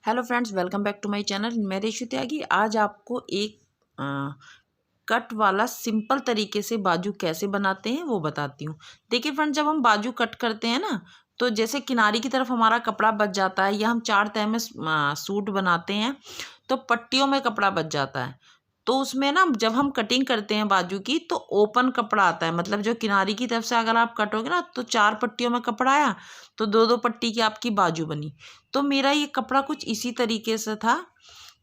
Hello friends, welcome back to my channel. मैं रेशु त्यागी। आज आपको एक कट वाला सिंपल तरीके से बाजू कैसे बनाते हैं वो बताती हूँ। देखिए फ्रेंड्स, जब हम बाजू कट करते हैं ना, तो जैसे किनारी की तरफ हमारा कपड़ा बच जाता है, या हम 4 तह में सूट बनाते हैं तो पट्टियों में कपड़ा बच जाता है। तो उसमें ना जब हम कटिंग करते हैं बाजू की तो ओपन कपड़ा आता है, मतलब जो किनारी की तरफ से अगर आप कटोगे ना तो 4 पट्टियों में कपड़ा आया, तो 2-2 पट्टी की आपकी बाजू बनी। तो मेरा ये कपड़ा कुछ इसी तरीके से था।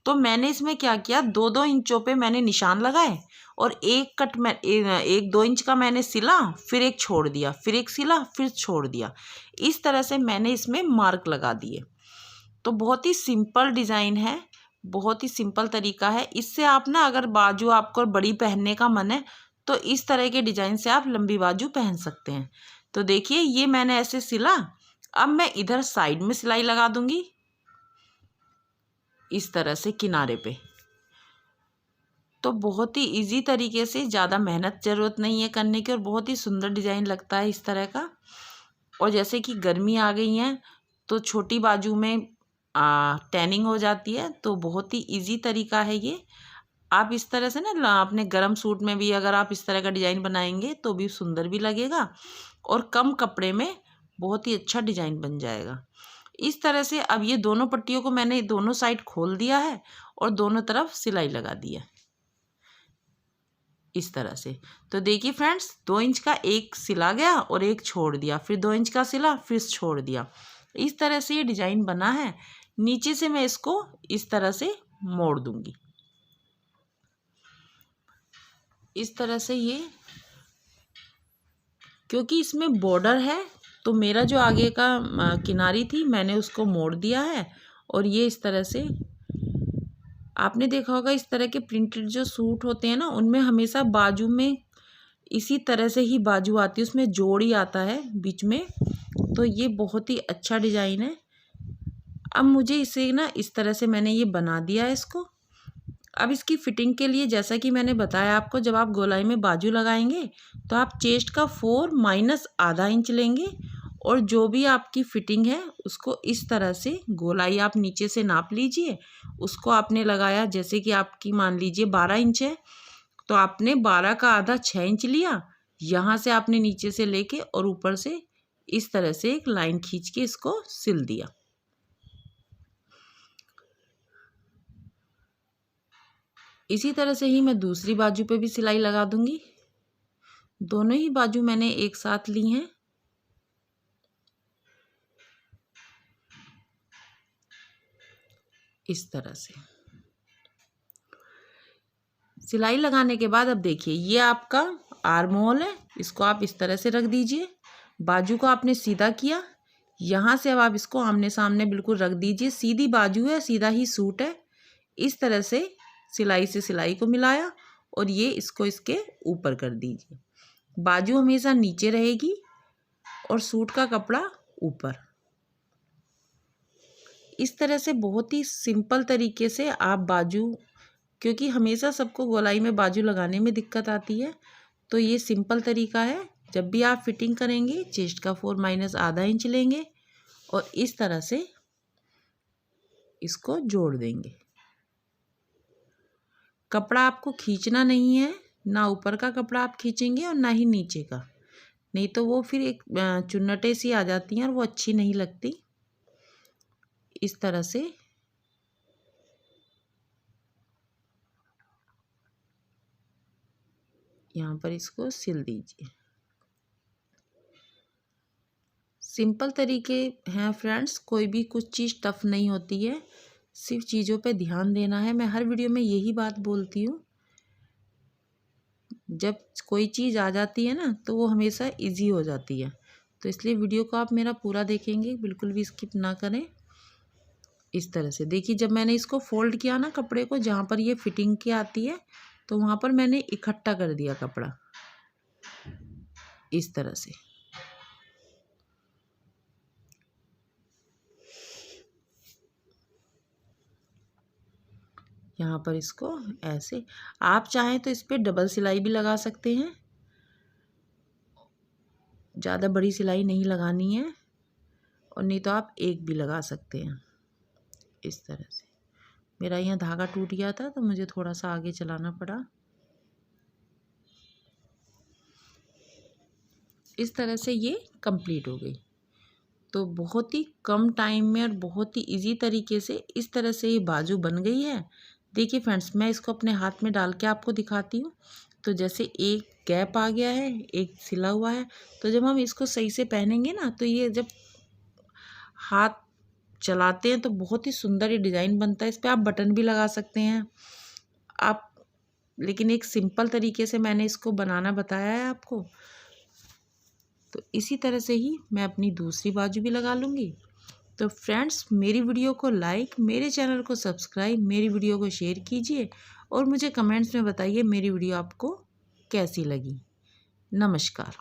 तो मैंने इसमें क्या किया, 2-2 इंचों पे मैंने निशान लगाए और एक कट में 1-2 इंच का मैंने सिला, फिर एक छोड़ दिया, फिर एक सिला, फिर छोड़ दिया। इस तरह से मैंने इसमें मार्क लगा दिए। तो बहुत ही सिंपल डिज़ाइन है, बहुत ही सिंपल तरीका है। इससे आप ना, अगर बाजू आपको बड़ी पहनने का मन है तो इस तरह के डिज़ाइन से आप लंबी बाजू पहन सकते हैं। तो देखिए, ये मैंने ऐसे सिला। अब मैं इधर साइड में सिलाई लगा दूंगी, इस तरह से किनारे पे। तो बहुत ही इजी तरीके से, ज़्यादा मेहनत ज़रूरत नहीं है करने की, और बहुत ही सुंदर डिज़ाइन लगता है इस तरह का। और जैसे कि गर्मी आ गई है तो छोटी बाजू में टैनिंग हो जाती है, तो बहुत ही इजी तरीका है ये। आप इस तरह से ना अपने गरम सूट में भी अगर आप इस तरह का डिज़ाइन बनाएंगे तो भी सुंदर भी लगेगा, और कम कपड़े में बहुत ही अच्छा डिज़ाइन बन जाएगा। इस तरह से अब ये दोनों पट्टियों को मैंने दोनों साइड खोल दिया है और दोनों तरफ सिलाई लगा दी है इस तरह से। तो देखिए फ्रेंड्स, 2 इंच का एक सिला गया और एक छोड़ दिया, फिर 2 इंच का सिला, फिर छोड़ दिया। इस तरह से ये डिज़ाइन बना है। नीचे से मैं इसको इस तरह से मोड़ दूंगी, इस तरह से ये, क्योंकि इसमें बॉर्डर है तो मेरा जो आगे का किनारी थी मैंने उसको मोड़ दिया है। और ये इस तरह से, आपने देखा होगा इस तरह के प्रिंटेड जो सूट होते हैं ना, उनमें हमेशा बाजू में इसी तरह से ही बाजू आती है, उसमें जोड़ ही आता है बीच में। तो ये बहुत ही अच्छा डिज़ाइन है। अब मुझे इसे ना इस तरह से मैंने ये बना दिया है इसको। अब इसकी फिटिंग के लिए, जैसा कि मैंने बताया आपको, जब आप गोलाई में बाजू लगाएंगे तो आप चेस्ट का 4 माइनस आधा इंच लेंगे, और जो भी आपकी फिटिंग है उसको इस तरह से गोलाई आप नीचे से नाप लीजिए। उसको आपने लगाया, जैसे कि आपकी मान लीजिए 12 इंच है, तो आपने 12 का आधा 6 इंच लिया। यहाँ से आपने नीचे से लेके और ऊपर से इस तरह से एक लाइन खींच के इसको सिल दिया। इसी तरह से ही मैं दूसरी बाजू पे भी सिलाई लगा दूंगी। दोनों ही बाजू मैंने एक साथ ली हैं। इस तरह से सिलाई लगाने के बाद अब देखिए, ये आपका आर्म होल है, इसको आप इस तरह से रख दीजिए। बाजू को आपने सीधा किया, यहाँ से अब आप इसको आमने सामने बिल्कुल रख दीजिए। सीधी बाजू है, सीधा ही सूट है। इस तरह से सिलाई से सिलाई को मिलाया और ये इसको इसके ऊपर कर दीजिए। बाजू हमेशा नीचे रहेगी और सूट का कपड़ा ऊपर। इस तरह से बहुत ही सिंपल तरीके से आप बाजू, क्योंकि हमेशा सबको गोलाई में बाजू लगाने में दिक्कत आती है, तो ये सिंपल तरीका है। जब भी आप फिटिंग करेंगे, चेस्ट का 4 माइनस आधा इंच लेंगे और इस तरह से इसको जोड़ देंगे। कपड़ा आपको खींचना नहीं है, ना ऊपर का कपड़ा आप खींचेंगे और ना ही नीचे का, नहीं तो वो फिर एक चुन्नटे सी आ जाती हैं और वो अच्छी नहीं लगती। इस तरह से यहाँ पर इसको सिल दीजिए। सिंपल तरीके हैं फ्रेंड्स, कोई भी कुछ चीज़ टफ नहीं होती है, सिर्फ चीज़ों पे ध्यान देना है। मैं हर वीडियो में यही बात बोलती हूँ, जब कोई चीज़ आ जाती है ना तो वो हमेशा इजी हो जाती है। तो इसलिए वीडियो को आप मेरा पूरा देखेंगे, बिल्कुल भी स्किप ना करें। इस तरह से देखिए, जब मैंने इसको फोल्ड किया ना कपड़े को, जहाँ पर ये फिटिंग की आती है, तो वहाँ पर मैंने इकट्ठा कर दिया कपड़ा इस तरह से। यहाँ पर इसको ऐसे, आप चाहें तो इस पर डबल सिलाई भी लगा सकते हैं, ज़्यादा बड़ी सिलाई नहीं लगानी है, और नहीं तो आप एक भी लगा सकते हैं। इस तरह से। मेरा यहाँ धागा टूट गया था तो मुझे थोड़ा सा आगे चलाना पड़ा। इस तरह से ये कंप्लीट हो गई। तो बहुत ही कम टाइम में और बहुत ही इजी तरीके से इस तरह से ये बाजू बन गई है। देखिए फ्रेंड्स, मैं इसको अपने हाथ में डाल के आपको दिखाती हूँ। तो जैसे एक गैप आ गया है, एक सिला हुआ है, तो जब हम इसको सही से पहनेंगे ना, तो ये जब हाथ चलाते हैं तो बहुत ही सुंदर ये डिज़ाइन बनता है। इस पर आप बटन भी लगा सकते हैं आप, लेकिन एक सिंपल तरीके से मैंने इसको बनाना बताया है आपको। तो इसी तरह से ही मैं अपनी दूसरी बाजू भी लगा लूँगी। तो फ्रेंड्स, मेरी वीडियो को लाइक, मेरे चैनल को सब्सक्राइब, मेरी वीडियो को शेयर कीजिए और मुझे कमेंट्स में बताइए मेरी वीडियो आपको कैसी लगी। नमस्कार।